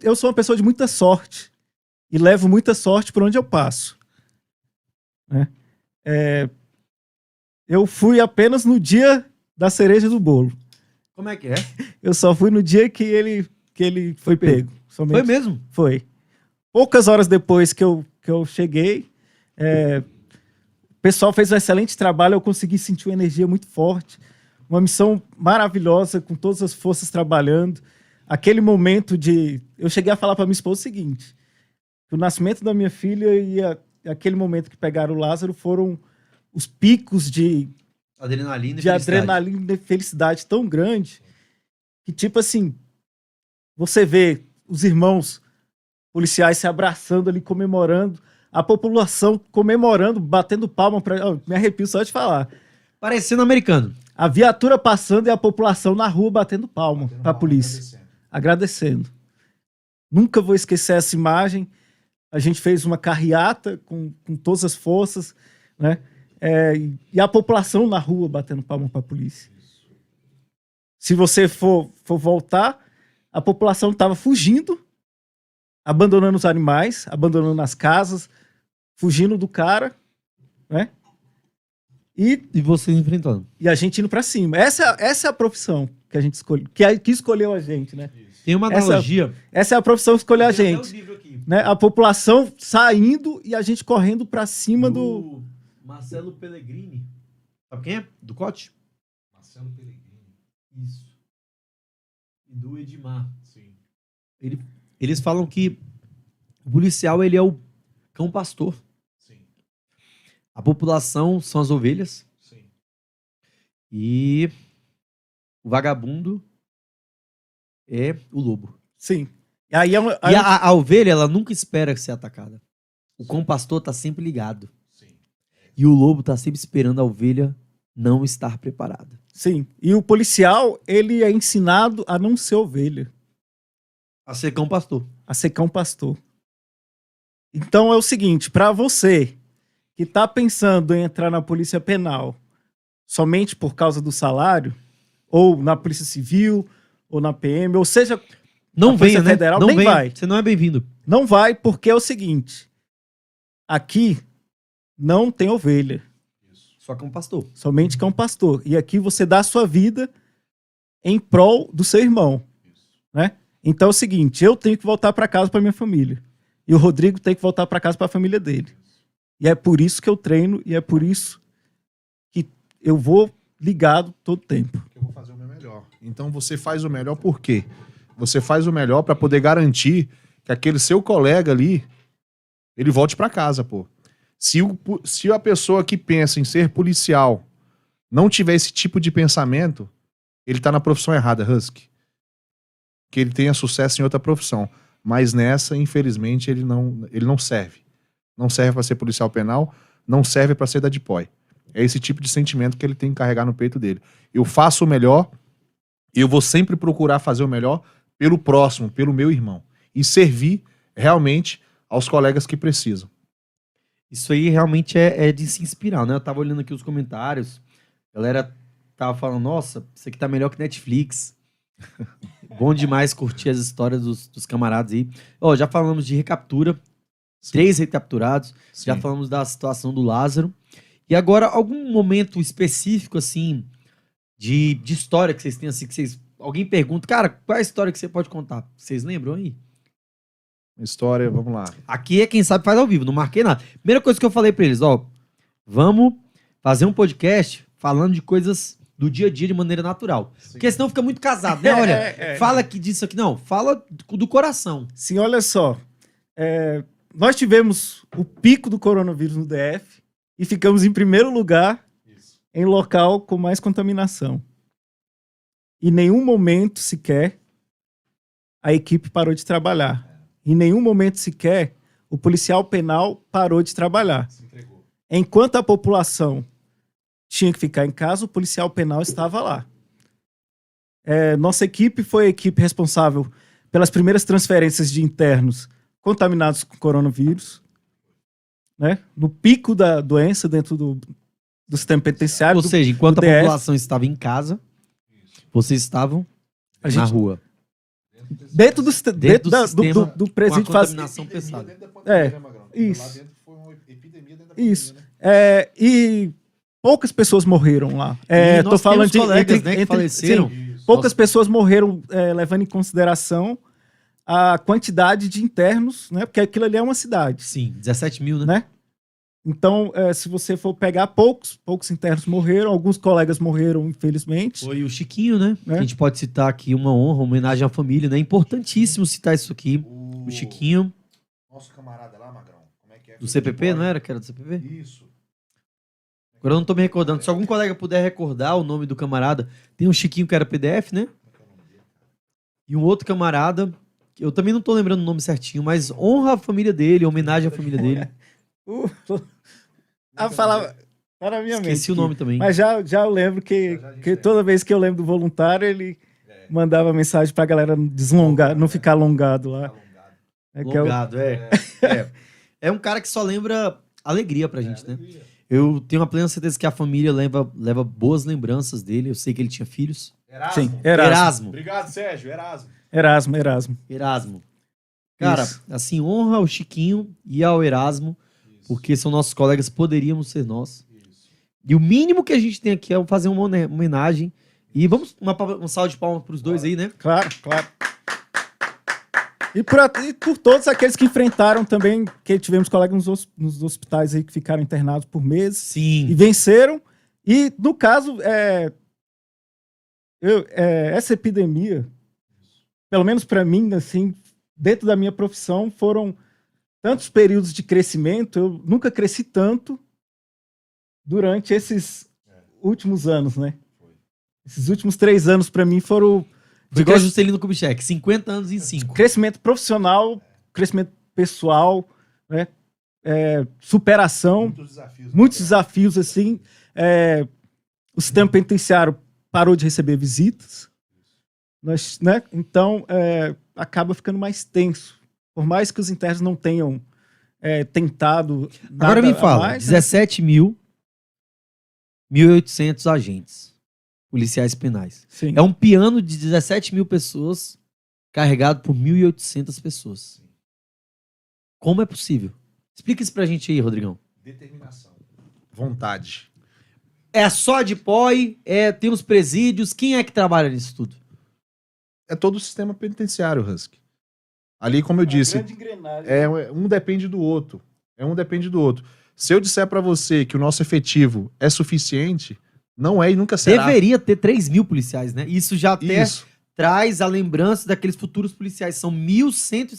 eu sou uma pessoa de muita sorte e levo muita sorte por onde eu passo. Né? Eu fui apenas no dia da cereja do bolo. Como é que é? Eu só fui no dia que ele foi pego. Somente. Foi mesmo? Foi. Poucas horas depois que eu cheguei, o pessoal fez um excelente trabalho, eu consegui sentir uma energia muito forte, uma missão maravilhosa, com todas as forças trabalhando. Aquele momento eu cheguei a falar para minha esposa o seguinte, que o nascimento da minha filha e aquele momento que pegaram o Lázaro foram os picos de adrenalina e felicidade tão grande que, tipo assim, você vê os irmãos policiais se abraçando ali, comemorando, a população comemorando, batendo palma para... me arrepio só de falar. Parecendo americano. A viatura passando e a população na rua batendo palma para a polícia. Agradecendo. Nunca vou esquecer essa imagem. A gente fez uma carreata com todas as forças, né? E a população na rua batendo palma para a polícia. Se você for voltar, a população estava fugindo, abandonando os animais, abandonando as casas, fugindo do cara, né? E vocês enfrentando. E a gente indo para cima. Essa é a profissão que a gente escolheu, que escolheu a gente, né? Tem uma analogia. Essa é a profissão que escolheu a gente. Né? A população saindo e a gente correndo para cima do... Marcelo Pellegrini. Sabe quem é? Do Cote? Marcelo Pellegrini. Isso. E do Edmar. Sim. Eles falam que o policial, ele é o cão pastor. Sim. A população são as ovelhas. Sim. E o vagabundo é o lobo. Sim. E aí a ovelha, ela nunca espera ser atacada. O cão pastor tá sempre ligado. Sim. E o lobo tá sempre esperando a ovelha não estar preparada. Sim. E o policial, ele é ensinado a não ser ovelha. A ser cão pastor. A ser cão pastor. Então é o seguinte, para você que tá pensando em entrar na polícia penal somente por causa do salário, ou na polícia civil, ou na PM, ou seja, não venha, né? Federal, não nem venha. vai. Você não é bem-vindo. Não vai, porque é o seguinte, aqui não tem ovelha. Só cão pastor. Somente cão pastor. E aqui você dá a sua vida em prol do seu irmão. Né? Então é o seguinte, eu tenho que voltar para casa para minha família. E o Rodrigo tem que voltar para casa para a família dele. E é por isso que eu treino e é por isso que eu vou ligado todo tempo. Eu vou fazer o meu melhor. Então você faz o melhor por quê? Você faz o melhor para poder garantir que aquele seu colega ali, ele volte para casa, pô. Se a pessoa que pensa em ser policial não tiver esse tipo de pensamento, ele tá na profissão errada, Husky. Que ele tenha sucesso em outra profissão. Mas nessa, infelizmente, ele não serve. Não serve para ser policial penal, não serve para ser da DPOI. É esse tipo de sentimento que ele tem que carregar no peito dele. Eu faço o melhor, eu vou sempre procurar fazer o melhor pelo próximo, pelo meu irmão. E servir realmente aos colegas que precisam. Isso aí realmente é de se inspirar, né? Eu tava olhando aqui os comentários, a galera tava falando, nossa, isso aqui tá melhor que Netflix. Bom demais curtir as histórias dos camaradas aí. Ó, já falamos de recaptura, 3 recapturados, Sim. já falamos da situação do Lázaro. E agora, algum momento específico, assim, de história que vocês têm, assim, que alguém pergunta, cara, qual é a história que você pode contar? Vocês lembram aí? História, vamos lá. Aqui é quem sabe faz ao vivo, não marquei nada. Primeira coisa que eu falei pra eles, ó, vamos fazer um podcast falando de coisas do dia a dia de maneira natural. Sim. Porque senão fica muito casado, né? Olha, fala aqui disso aqui. Não, fala do coração. Sim, olha só. Nós tivemos o pico do coronavírus no DF e ficamos em primeiro lugar em local com mais contaminação. Em nenhum momento sequer a equipe parou de trabalhar. Em nenhum momento sequer o policial penal parou de trabalhar. Se entregou. Enquanto a população tinha que ficar em casa, o policial penal estava lá. Nossa equipe foi a equipe responsável pelas primeiras transferências de internos contaminados com coronavírus, né? No pico da doença dentro do sistema penitenciário. Ou seja, enquanto a DF, população estava em casa, vocês estavam na rua. Dentro do sistema, do com presídio a faz. contaminação pesada. Isso. Lá dentro foi uma epidemia dentro da Isso. pandemia, né? E poucas pessoas morreram lá. E Tô nós falando temos de colegas, né, que faleceram. sim, poucas Nossa. pessoas morreram levando em consideração a quantidade de internos, né? Porque aquilo ali é uma cidade, Sim, 17 mil, né? né? Então, se você for pegar, poucos internos morreram, alguns colegas morreram, infelizmente. Foi o Chiquinho, né? Né? A gente pode citar aqui uma honra, uma homenagem à família, né? É importantíssimo citar isso aqui. O Chiquinho, Nosso camarada lá, Magrão. Como é que é? do CPP, não era? Que era do CPP? Isso. Agora eu não tô me recordando. Se algum colega puder recordar o nome do camarada, tem um Chiquinho que era PDF, né? E um outro camarada, que eu também não tô lembrando o nome certinho, mas honra a família dele, homenagem à família dele. Falava. Tá na minha mente. Esqueci o nome também. Mas já eu lembro que toda vez que eu lembro do voluntário, ele mandava mensagem pra galera deslongar, não ficar alongado lá. Longado, É um cara que só lembra alegria pra gente, né? Eu tenho uma plena certeza que a família leva boas lembranças dele. Eu sei que ele tinha filhos. Erasmo. Sim, Erasmo. Obrigado, Sérgio. Erasmo. Erasmo. Cara, Isso. assim, honra ao Chiquinho e ao Erasmo, porque são nossos colegas, poderíamos ser nós. E o mínimo que a gente tem aqui é fazer uma homenagem. E vamos um salve de palmas pros dois aí, né? Claro. E por todos aqueles que enfrentaram também, que tivemos colegas nos hospitais aí que ficaram internados por meses Sim. e venceram. E, no caso, essa epidemia, pelo menos para mim, assim, dentro da minha profissão, foram tantos períodos de crescimento. Eu nunca cresci tanto durante esses últimos anos, né? Esses últimos 3 anos, para mim, foram Foi igual a Juscelino Kubitschek, 50 anos em 5. crescimento profissional, crescimento pessoal, né? Superação, muitos desafios, assim. O sistema penitenciário parou de receber visitas, né? Então acaba ficando mais tenso. Por mais que os internos não tenham tentado nada. Agora me fala, mais, né? 17.800 agentes policiais penais. Sim. É um piano de 17 mil pessoas carregado por 1.800 pessoas. Como é possível? Explica isso pra gente aí, Rodrigão. Determinação. Vontade. É só de POI, tem os presídios, quem é que trabalha nisso tudo? É todo o sistema penitenciário, Husky. Ali, como eu disse, Grande engrenagem. um depende do outro. Se eu disser pra você que o nosso efetivo é suficiente, não é e nunca será. Deveria ter 3 mil policiais, né? Isso já até Isso. traz a lembrança daqueles futuros policiais. São 1.170